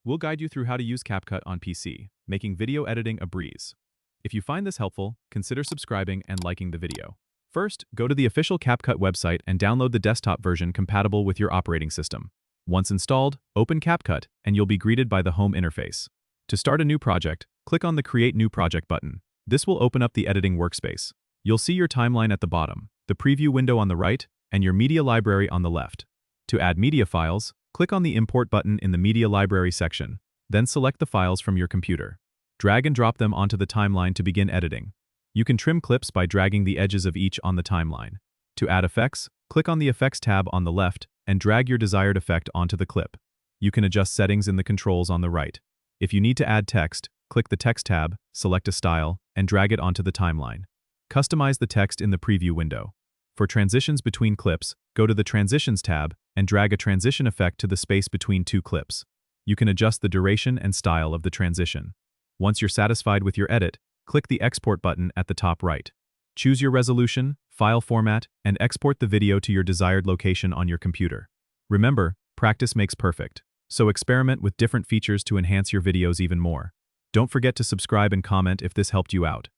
we'll guide you through how to use CapCut on PC, making video editing a breeze. If you find this helpful, consider subscribing and liking the video. First, go to the official CapCut website and download the desktop version compatible with your operating system. Once installed, open CapCut and you'll be greeted by the home interface. To start a new project, click on the Create New Project button. This will open up the editing workspace. You'll see your timeline at the bottom, the preview window on the right, and your media library on the left. To add media files, click on the Import button in the Media Library section, then select the files from your computer. Drag and drop them onto the timeline to begin editing. You can trim clips by dragging the edges of each on the timeline. To add effects, click on the Effects tab on the left and drag your desired effect onto the clip. You can adjust settings in the controls on the right. If you need to add text, click the Text tab, select a style, and drag it onto the timeline. Customize the text in the preview window. For transitions between clips, go to the Transitions tab and drag a transition effect to the space between two clips. You can adjust the duration and style of the transition. Once you're satisfied with your edit, click the Export button at the top right. Choose your resolution, file format, and export the video to your desired location on your computer. Remember, practice makes perfect, so experiment with different features to enhance your videos even more. Don't forget to subscribe and comment if this helped you out.